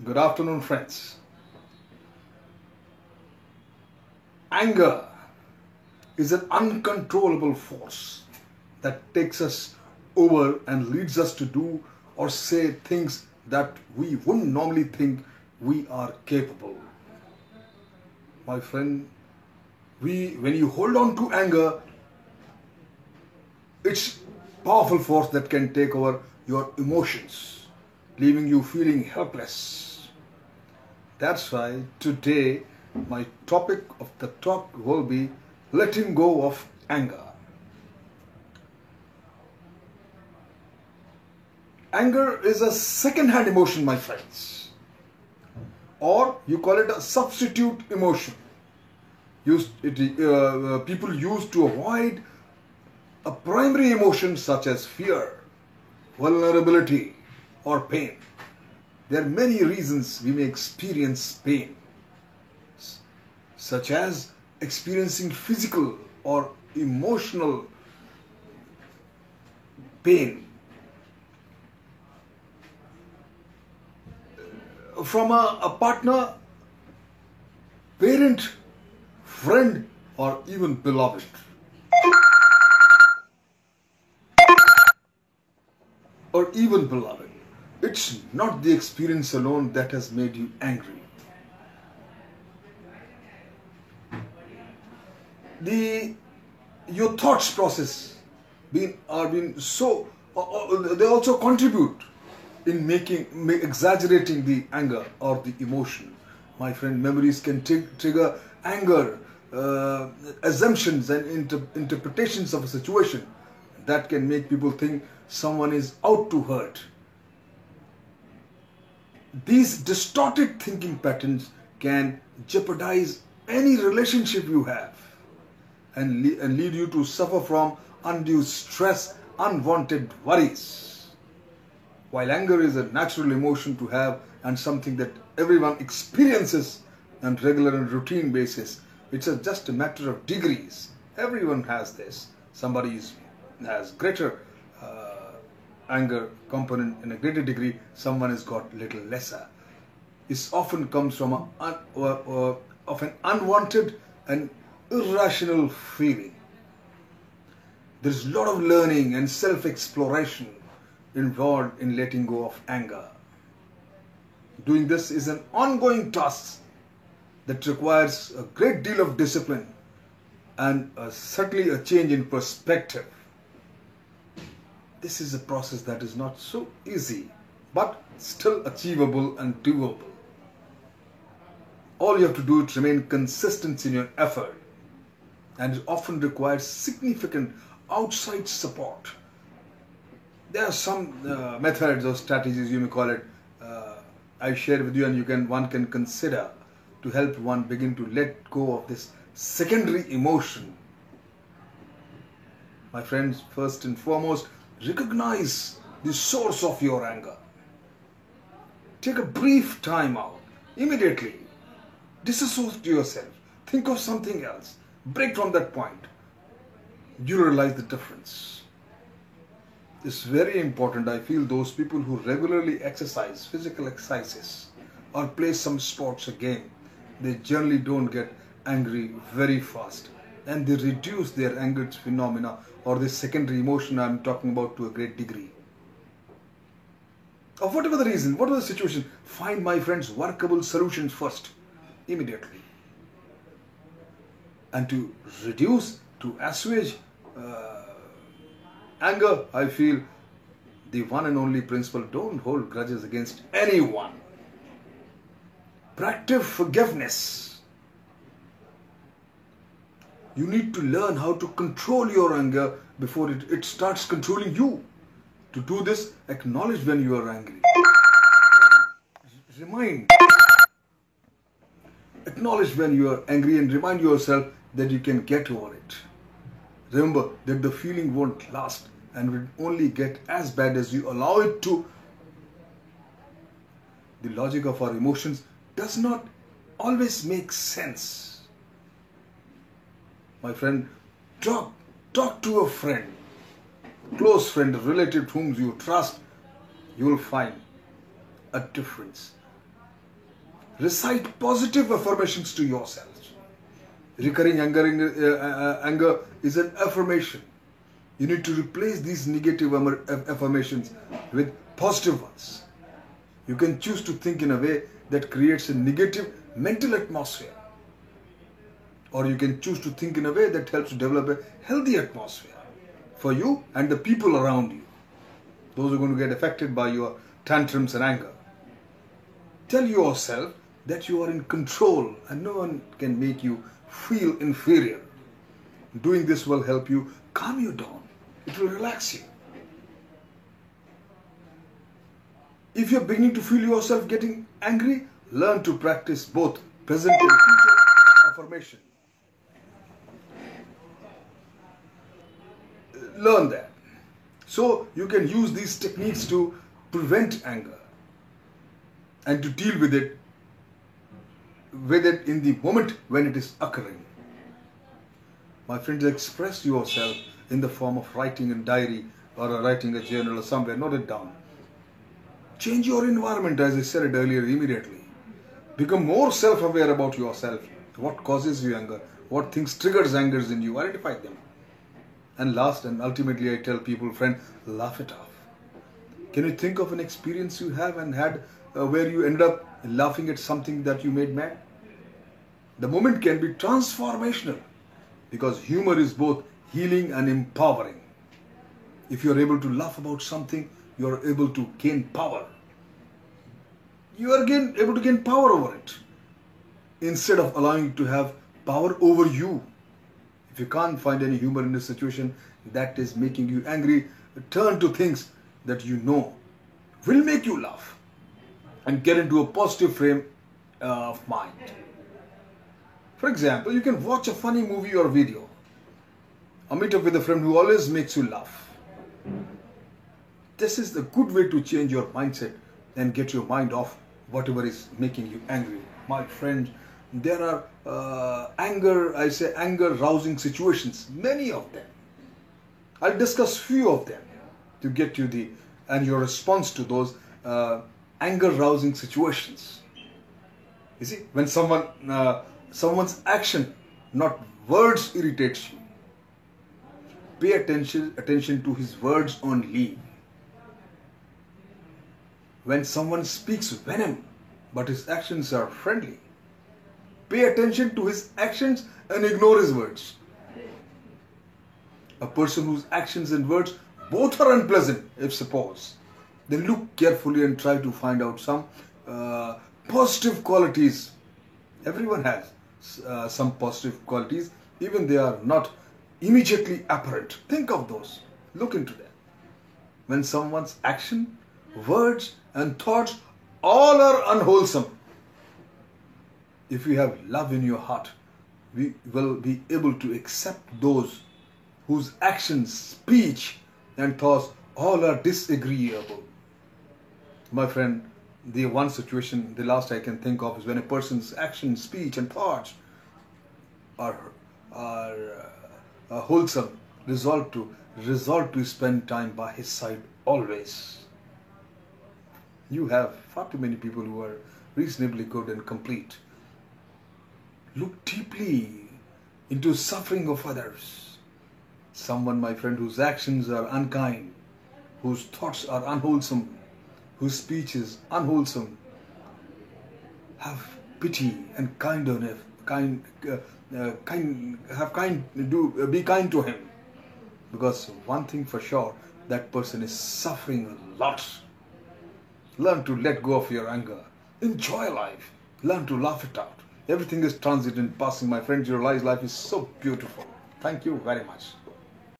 Good afternoon, friends. Anger is an uncontrollable force that takes us over and leads us to do or say things that we wouldn't normally think we are capable. My friend, when you hold on to anger, it's powerful force that can take over your emotions, leaving you feeling helpless. That's why today my topic of the talk will be letting go of anger. Anger is a second-hand emotion, my friends, or you call it a substitute emotion. People use to avoid a primary emotion such as fear, vulnerability, or pain. There are many reasons we may experience pain, such as experiencing physical or emotional pain from a partner, parent, friend, or even beloved. Or even beloved. It's not the experience alone that has made you angry. Your thoughts process are being so they also contribute in exaggerating the anger or the emotion. My friend, memories can trigger anger, assumptions and interpretations of a situation that can make people think someone is out to hurt. These distorted thinking patterns can jeopardize any relationship you have and lead you to suffer from undue stress, unwanted worries. While anger is a natural emotion to have and something that everyone experiences on regular and routine basis, it's just a matter of degrees. Everyone has this. Somebody has greater anger component in a greater degree, someone has got little lesser. This often comes from of an unwanted and irrational feeling. There's a lot of learning and self-exploration involved in letting go of anger. Doing this is an ongoing task that requires a great deal of discipline and certainly a change in perspective. This is a process that is not so easy, but still achievable and doable. All you have to do is remain consistent in your effort, and it often requires significant outside support. There are some methods or strategies, you may call it, I share with you, and one can consider to help one begin to let go of this secondary emotion. My friends, first and foremost, recognize the source of your anger. Take a brief time out. Immediately, disassociate yourself. Think of something else. Break from that point. You realize the difference. It's very important. I feel those people who regularly exercise, physical exercises, or play some sports or game, they generally don't get angry very fast. And they reduce their anger phenomena or the secondary emotion I'm talking about to a great degree. Or whatever the reason, whatever the situation, find, my friends, workable solutions first, immediately. And to reduce, to assuage anger, I feel the one and only principle: don't hold grudges against anyone. Practice forgiveness. You need to learn how to control your anger before it starts controlling you. To do this, acknowledge when you are angry. Acknowledge when you are angry and remind yourself that you can get over it. Remember that the feeling won't last and will only get as bad as you allow it to. The logic of our emotions does not always make sense. My friend, talk to a friend, close friend, a relative whom you trust. You will find a difference. Recite positive affirmations to yourselves. Recurring anger is an affirmation. You need to replace these negative affirmations with positive ones. You can choose to think in a way that creates a negative mental atmosphere. Or you can choose to think in a way that helps to develop a healthy atmosphere for you and the people around you. Those are going to get affected by your tantrums and anger. Tell yourself that you are in control and no one can make you feel inferior. Doing this will help you calm you down. It will relax you. If you're beginning to feel yourself getting angry, learn to practice both present and future affirmation. Learn that. So you can use these techniques to prevent anger and to deal with it in the moment when it is occurring. My friends, express yourself in the form of writing a diary or writing a journal or somewhere. Note it down. Change your environment, as I said it earlier, immediately. Become more self-aware about yourself. What causes you anger? What things triggers angers in you? Identify them. And last and ultimately, I tell people, friend, laugh it off. Can you think of an experience you have and had where you ended up laughing at something that you made mad? The moment can be transformational because humor is both healing and empowering. If you are able to laugh about something, you are able to gain power. You are able to gain power over it instead of allowing it to have power over you. If you can't find any humor in a situation that is making you angry, turn to things that you know will make you laugh and get into a positive frame of mind. For example, you can watch a funny movie or video or meet up with a friend who always makes you laugh. This is a good way to change your mindset and get your mind off whatever is making you angry. My friend, there are anger rousing situations, many of them. I'll discuss few of them to get you your response to those anger rousing situations. You see, when someone's action, not words, irritates you, pay attention to his words only. When someone speaks venom, but his actions are friendly, pay attention to his actions and ignore his words. A person whose actions and words both are unpleasant, if suppose, then look carefully and try to find out some positive qualities. Everyone has some positive qualities, even they are not immediately apparent. Think of those. Look into them. When someone's action, words and thoughts all are unwholesome, if you have love in your heart, we will be able to accept those whose actions, speech and thoughts all are disagreeable. My friend, the one situation, the last I can think of is when a person's action, speech and thoughts are wholesome, resolved to spend time by his side always. You have far too many people who are reasonably good and complete. Look deeply into suffering of others. Someone, my friend, whose actions are unkind, whose thoughts are unwholesome, whose speech is unwholesome, have pity and be kind to him. Because one thing for sure, that person is suffering a lot. Learn to let go of your anger. Enjoy life. Learn to laugh it out. Everything is transient and passing, my friends. Your life is so beautiful. Thank you very much.